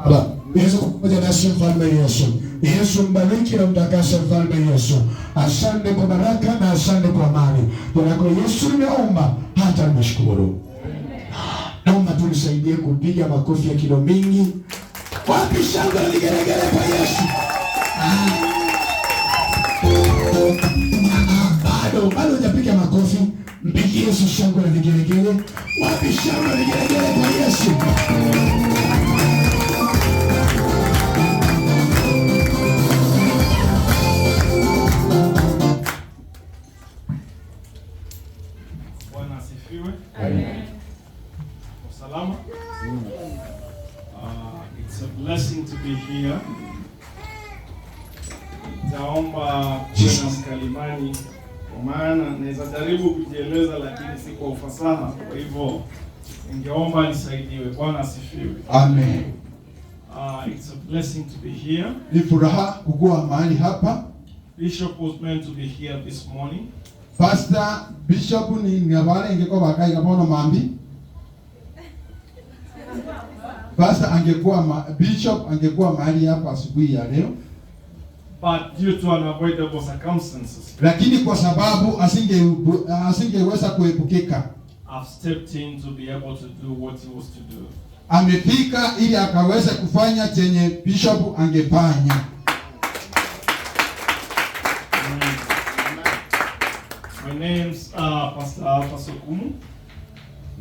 Baba, Yesu pamoja nasi mfalme Yesu. Yesu mbariki na mtakase mfalme Yesu. Asante kwa baraka na asante kwa amani. Tunako Yesu nimeomba hata nimeshukuru. Naomba tunisaidie kupiga makofi ya kilo mingi. Wapi shangwe na vigelegele kwa Yesu? Bado hujapiga makofi. Mpigie Yesu shangwe na vigelegele. Wapi shangwe na vigelegele kwa Yesu? Bwana asifiwe. Amen. Salama. It's a blessing to be here. Taomba tena mkalimani kwa maana naweza jaribu kujieleza lakini si kwa ufasaha. Kwa hivyo ningeomba nisaidiwe. Bwana asifiwe. Amen. It's a blessing to be here. Ni furaha kuwa mahali hapa. Bishop was meant to be here this morning. Pastor Bishop ni ngabale ingekuwa bakai kapono mambi. Pastor Bishop angekuwa mahali hapa asubuhi ya leo. But due to unavoidable circumstances, lakini kwa sababu asingeweza kuepukika, I've stepped in to be able to do what he was to do. Amefika ili akaweza kufanya chenye Bishop angefanya. My name's Pastor Alpha Okumu.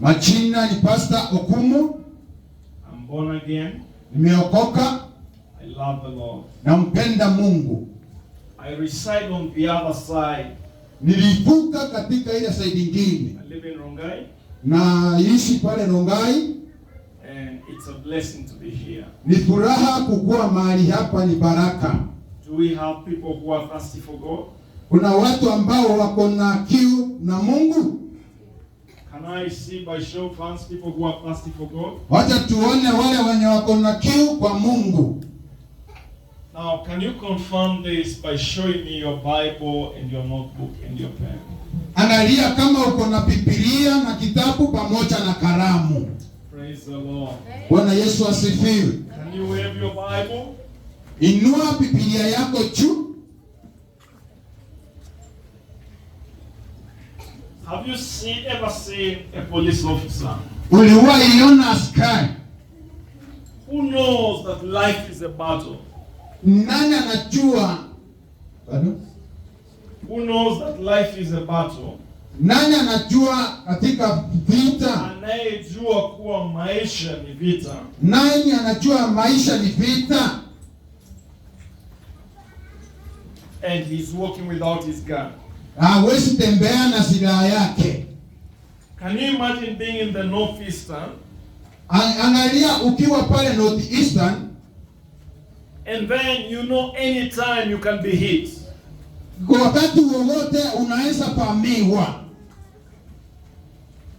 Majina ni Pastor Okumu. I'm born again. Nimeokoka. I love the Lord. Nampenda Mungu. I reside on the other side. Nilivuka katika ile side nyingine. I live in Rongai. Na ishi pale Rongai. And it's a blessing to be here. Ni furaha kukua mahali hapa, ni baraka. Do we have people who are thirsty for God? Kuna watu ambao wako na kiu na Mungu. Can I see by show of hands people who are thirsty for God? Wacha tuone wale wenye wako na kiu kwa Mungu. Now, can you confirm this by showing me your Bible and your notebook and your pen? Angalia kama uko na Biblia na kitabu pamoja na kalamu. Praise the Lord. Bwana Yesu asifiwe. Can you wave your Bible? Inua Biblia yako juu. Have you ever seen a police officer? Uliwahi iona askari? Who knows that life is a battle? Nani anajua? Who knows that life is a battle? Nani anajua katika vita? Anayejua kuwa maisha ni vita. Nani anajua maisha ni vita? And he's walking without his gun. Hawezi tembea na silaha yake. Can you imagine being in the northeastern? Angalia ukiwa pale northeastern, and then you know anytime you can be hit. Kwa wakati wowote unaweza pamiwa.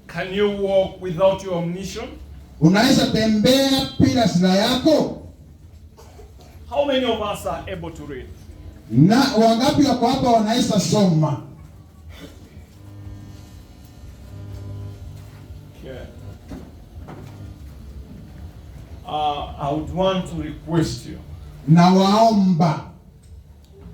Can you walk without your ammunition? Unaweza tembea bila silaha yako? How many of us are able to read? Na wangapi wako hapa wanaweza soma? Okay. I would want to request you. Na waomba.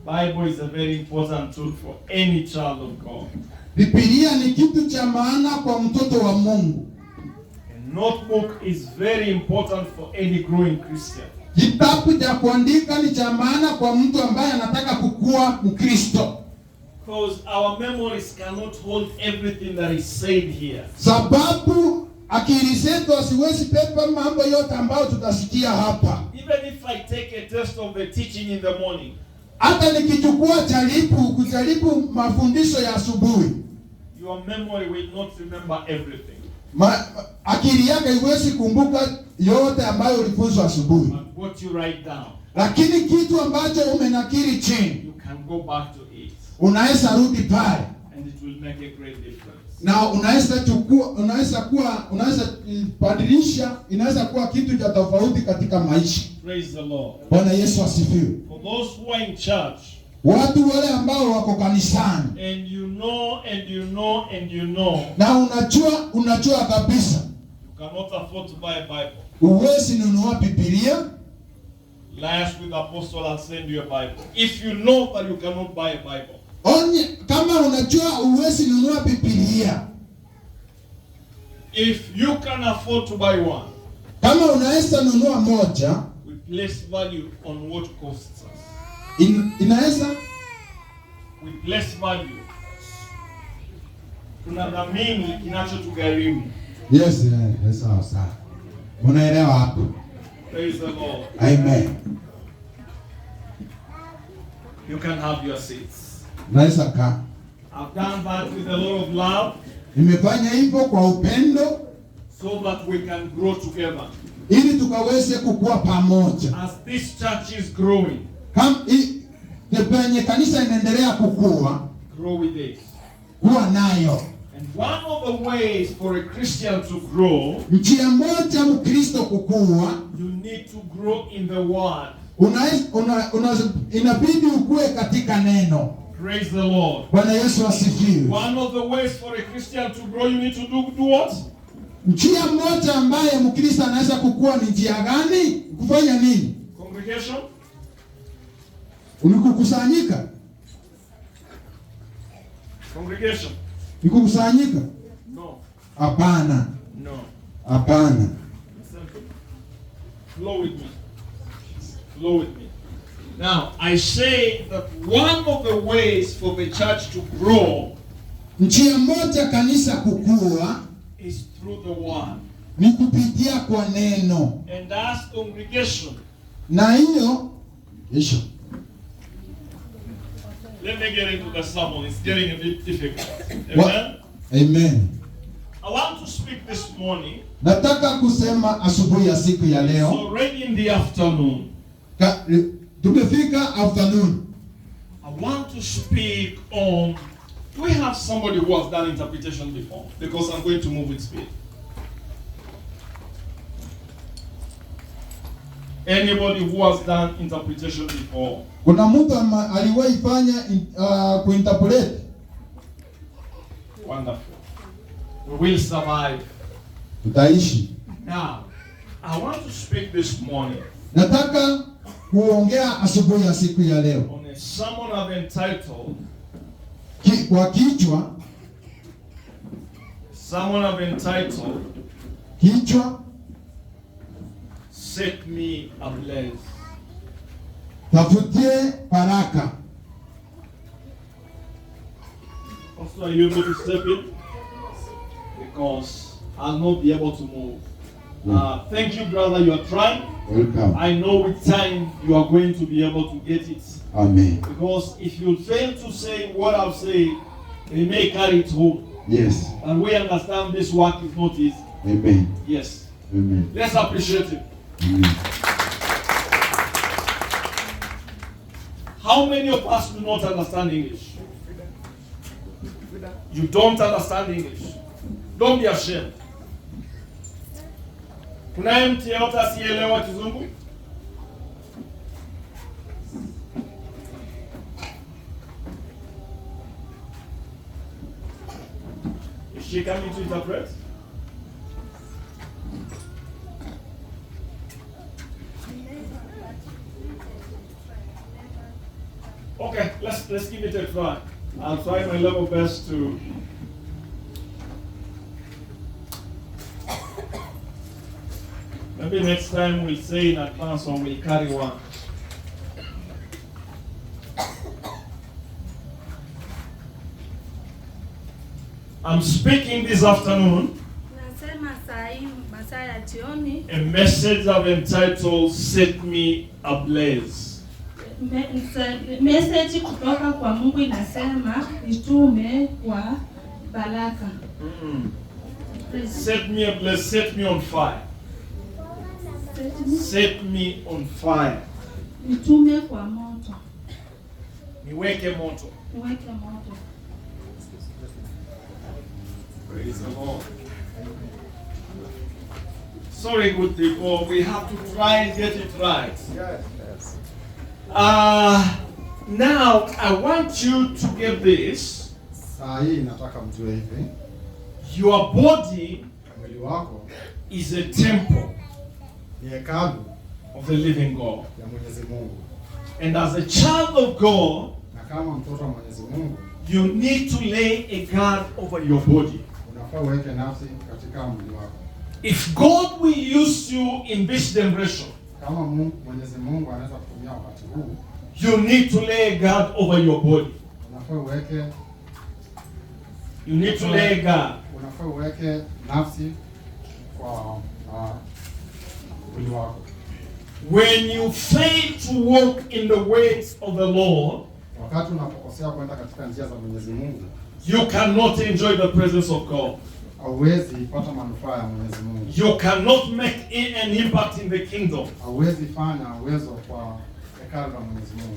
Bible is a very important tool for any child of God. Biblia ni kitu cha maana kwa mtoto wa Mungu. A notebook is very important for any growing Christian. Kitabu cha kuandika ni cha maana kwa mtu ambaye anataka kukua Mkristo. Because our memories cannot hold everything that is said here. Sababu akili zetu haziwezi pepa mambo yote ambayo tutasikia hapa. Even if I take a test of the teaching in the morning, hata nikichukua kujaribu mafundisho ya asubuhi, your memory will not remember everything. Akili yako haiwezi kumbuka yote ambayo ulifunzwa asubuhi. But what you write down, lakini kitu ambacho umenakili chini, you can go back to it. Unaweza rudi pale. And it will make a great difference. Na unaweza badilisha, inaweza kuwa kitu cha tofauti katika maisha. Praise the Lord. Bwana Yesu asifiwe. For those who are in church, watu wale ambao wako kanisani, and you know and you know and you know, na unajua kabisa, you cannot afford to buy a Bible. Uwezi nunua Biblia. Last week, the apostle has sent you a Bible. If you know that you cannot buy a Bible, Kama unajua uwezi nunua Biblia, if you can afford to buy one, kama unaweza nunua moja, we place value on what costs us. Inaweza We place value. Tunadhamini kinachotugharimu. Yes, sawa. Unaelewa hapo? Praise the Lord. Amen. You can have your seats. Naweza kaa. I've done that with a lot of love. Nimefanya hivyo kwa upendo, so that we can grow together. Ili tukaweze kukua pamoja. As this church is growing, penye kanisa inaendelea kukua, grow with it. Kuwa nayo. And one of the ways for a Christian to grow, njia moja Mkristo kukua, you need to grow in the word. Inabidi ukue katika neno. Praise the Lord. Bwana Yesu asifiwe. One of the ways for a Christian to grow, you need to do what? Njia moja ambaye Mkristo anaweza kukua ni njia gani? Kufanya nini? Congregation? Unikukusanyika? Congregation? Nikukusanyika? No. Hapana. No. Hapana. Flow with me. Flow with me. Now, I say that one of the ways for the church to grow, njia moja kanisa kukua, is through the word. Ni kupitia kwa neno. And as congregation, na hiyo let me get into the sermon. It's getting a bit difficult. Amen? Amen. I want to speak this morning. Nataka kusema asubuhi ya siku ya leo. It's already in the afternoon. Tumefika afternoon. I want to speak on, do we have somebody who has done interpretation before? Because I'm going to move with speed. Anybody who has done interpretation before? Kuna mtu aliwahi fanya kuinterpret? Wonderful. We will survive. Tutaishi. Now, I want to speak this morning. Nataka kuongea asubuhi ya siku ya leo. On a sermon I've entitled. Kwa kichwa. Sermon I've entitled. Kichwa. Set me ablaze. Tafutie baraka. Also, are you able to step in? Because I'll not be able to move. Thank you, brother. You are trying. Welcome. I know with time you are going to be able to get it. Amen. Because if you fail to say what I'll say, they may carry it home. Yes. And we understand this work is not easy. Amen. Yes. Amen. Let's appreciate it. Amen. How many of us do not understand English? You don't understand English. Don't be ashamed. Kunaye mtu yeyote asielewa Kizungu? Is she coming to interpret? Okay, let's give it a try. I'll try my level best to. Maybe next time we'll say in advance or we'll carry one. I'm speaking this afternoon a message I've entitled Set Me Ablaze. Message kutoka kwa Mungu inasema nitume kwa baraka. Set me ablaze, set me on fire. Set me on fire. Nitume kwa moto. Niweke moto. Niweke moto. Praise the Lord. Sorry, good people, we have to try and get it right. Yes. Now, I want you to get this. Saa hii nataka mjue hivi. Your body Mwili wako is a temple. ni hekalu of the living God. ya Mwenyezi Mungu. And as a child of God, Na kama mtoto wa Mwenyezi Mungu, you need to lay a guard over your body. unafaa uweke nafsi katika mwili wako. If God will use you in this generation, Kama Mwenyezi Mungu anaweza kutumia wakati huu, you need to lay a guard over your body. unafaa uweke unafaa uweke nafsi kwa mwili wako. When you fail to walk in the ways of the Lord, Wakati unapokosea kwenda katika njia za Mwenyezi Mungu, you cannot enjoy the presence of God. hauwezi pata manufaa ya Mwenyezi Mungu. You cannot make an impact in the kingdom. Hauwezi fanya uwezo kwa hekalu la Mwenyezi Mungu.